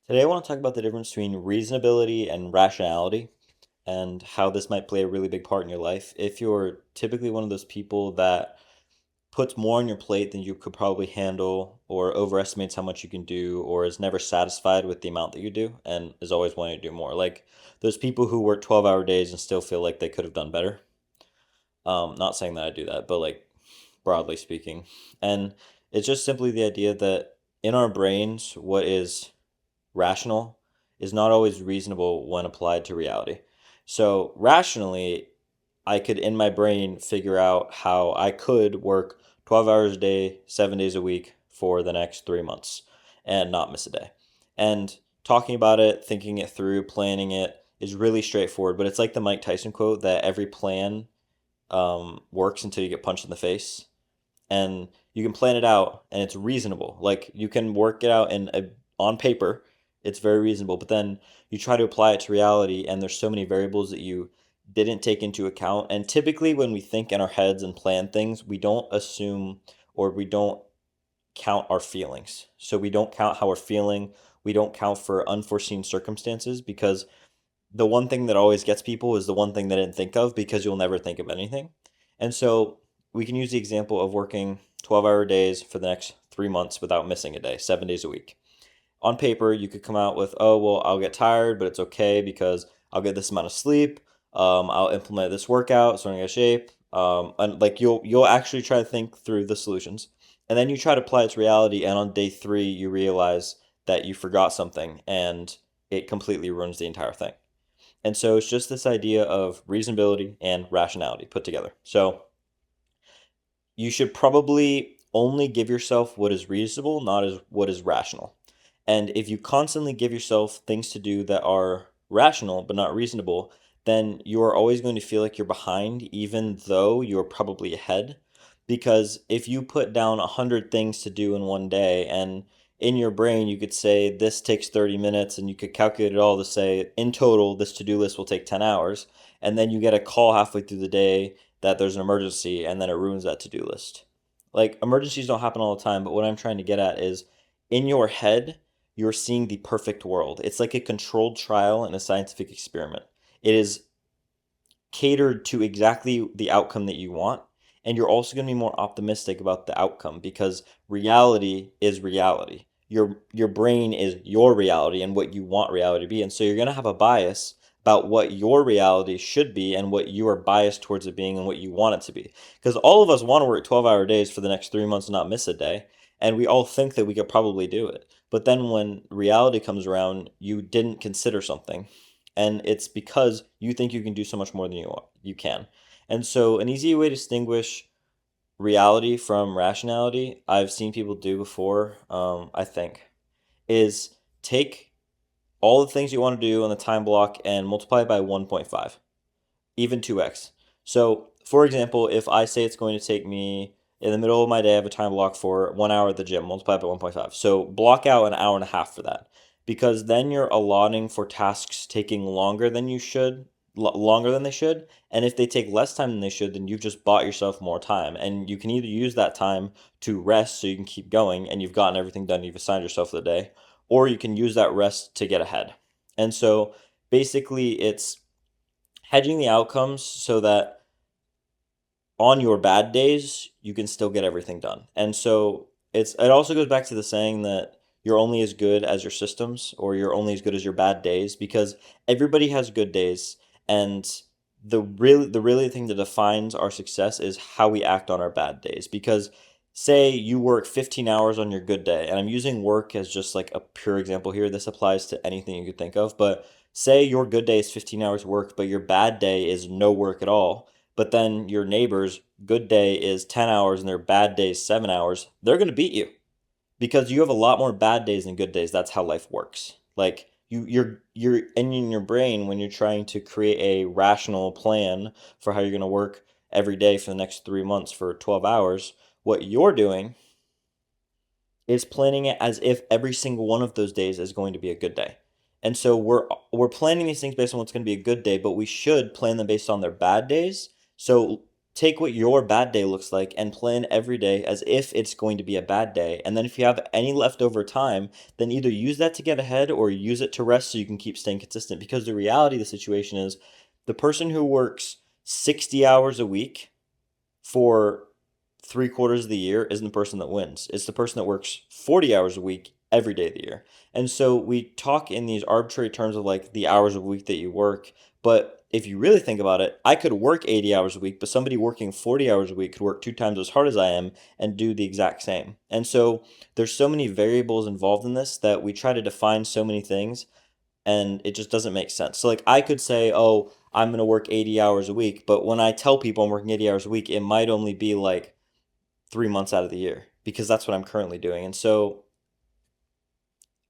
Today, I want to talk about the difference between reasonability and rationality and how this might play a really big part in your life. If you're typically one of those people that puts more on your plate than you could probably handle, or overestimates how much you can do, or is never satisfied with the amount that you do and is always wanting to do more, like those people who work 12-hour days and still feel like they could have done better. Not saying that I do that, but like broadly speaking. And it's just simply the idea that in our brains, what is rational is not always reasonable when applied to reality. So, rationally, I could in my brain figure out how I could work 12 hours a day, 7 days a week for the next 3 months and not miss a day. And talking about it, thinking it through, planning it is really straightforward. But it's like the Mike Tyson quote that every plan works until you get punched in the face. And you can plan it out and it's reasonable. Like you can work it out on paper, it's very reasonable, but then you try to apply it to reality and there's so many variables that you didn't take into account. And typically when we think in our heads and plan things, we don't assume or we don't count our feelings. So we don't count how we're feeling. We don't count for unforeseen circumstances because the one thing that always gets people is the one thing they didn't think of because you'll never think of anything. And so we can use the example of working 12-hour days for the next 3 months without missing a day, 7 days a week. On paper, you could come out with, oh, well, I'll get tired, but it's okay because I'll get this amount of sleep. I'll implement this workout so I'm in good shape. And like you'll actually try to think through the solutions, and then you try to apply it to reality. And on day three, you realize that you forgot something, and it completely ruins the entire thing. And so it's just this idea of reasonability and rationality put together. So you should probably only give yourself what is reasonable, not as what is rational. And if you constantly give yourself things to do that are rational but not reasonable, then you are always going to feel like you're behind, even though you're probably ahead. Because if you put down 100 things to do in one day, and in your brain you could say this takes 30 minutes, and you could calculate it all to say in total this to do list will take 10 hours, and then you get a call halfway through the day that there's an emergency and then it ruins that to do list. Like, emergencies don't happen all the time, but what I'm trying to get at is in your head, you're seeing the perfect world. It's like a controlled trial in a scientific experiment. It is catered to exactly the outcome that you want. And you're also going to be more optimistic about the outcome because reality is reality. Your brain is your reality and what you want reality to be. And so you're going to have a bias about what your reality should be and what you are biased towards it being and what you want it to be. Because all of us want to work 12-hour days for the next 3 months and not miss a day. And we all think that we could probably do it. But then when reality comes around, you didn't consider something, and it's because you think you can do so much more than you can. And so an easy way to distinguish reality from rationality I've seen people do before, I think, is take all the things you want to do on the time block and multiply it by 1.5, even 2x. So for example, if I say it's going to take me in the middle of my day, I have a time block for 1 hour at the gym, multiply by 1.5. So block out an hour and a half for that, because then you're allotting for tasks taking longer than you should, longer than they should. And if they take less time than they should, then you've just bought yourself more time. And you can either use that time to rest so you can keep going and you've gotten everything done you've assigned yourself for the day, or you can use that rest to get ahead. And so basically, it's hedging the outcomes so that on your bad days you can still get everything done. And so it also goes back to the saying that you're only as good as your systems, or you're only as good as your bad days, because everybody has good days. And the really thing that defines our success is how we act on our bad days. Because say you work 15 hours on your good day, and I'm using work as just like a pure example here, this applies to anything you could think of, but say your good day is 15 hours work but your bad day is no work at all, but then your neighbor's good day is 10 hours and their bad day is 7 hours, they're going to beat you because you have a lot more bad days than good days. That's how life works. Like you're in your brain, when you're trying to create a rational plan for how you're going to work every day for the next 3 months for 12 hours, what you're doing is planning it as if every single one of those days is going to be a good day. And so we're planning these things based on what's going to be a good day, but we should plan them based on their bad days. So take what your bad day looks like and plan every day as if it's going to be a bad day. And then if you have any leftover time, then either use that to get ahead or use it to rest so you can keep staying consistent. Because the reality of the situation is the person who works 60 hours a week for 3 quarters of the year isn't the person that wins. It's the person that works 40 hours a week every day of the year. And so we talk in these arbitrary terms of like the hours of a week that you work. But if you really think about it, I could work 80 hours a week, but somebody working 40 hours a week could work 2 times as hard as I am and do the exact same. And so there's so many variables involved in this that we try to define so many things and it just doesn't make sense. So like I could say, "Oh, I'm going to work 80 hours a week," but when I tell people I'm working 80 hours a week, it might only be like 3 months out of the year because that's what I'm currently doing. And so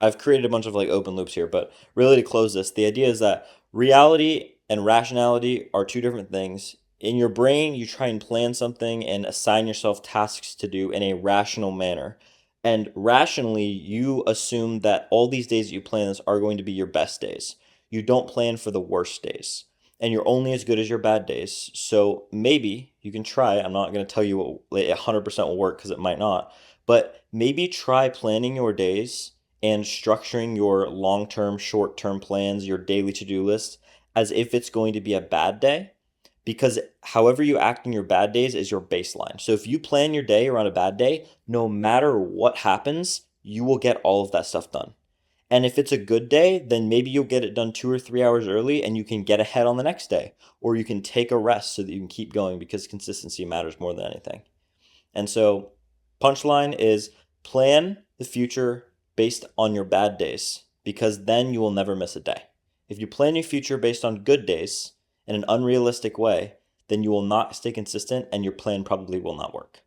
I've created a bunch of like open loops here, but really to close this, the idea is that reality and rationality are two different things. In your brain, you try and plan something and assign yourself tasks to do in a rational manner. And rationally, you assume that all these days that you plan this are going to be your best days. You don't plan for the worst days. And you're only as good as your bad days. So maybe you can try. I'm not going to tell you what 100% will work because it might not. But maybe try planning your days and structuring your long term, short term plans, your daily to do list, as if it's going to be a bad day. Because however you act in your bad days is your baseline. So if you plan your day around a bad day, no matter what happens, you will get all of that stuff done. And if it's a good day, then maybe you'll get it done 2 or 3 hours early and you can get ahead on the next day. Or you can take a rest so that you can keep going because consistency matters more than anything. And so, punchline is plan the future based on your bad days because then you will never miss a day. If you plan your future based on good days in an unrealistic way, then you will not stay consistent and your plan probably will not work.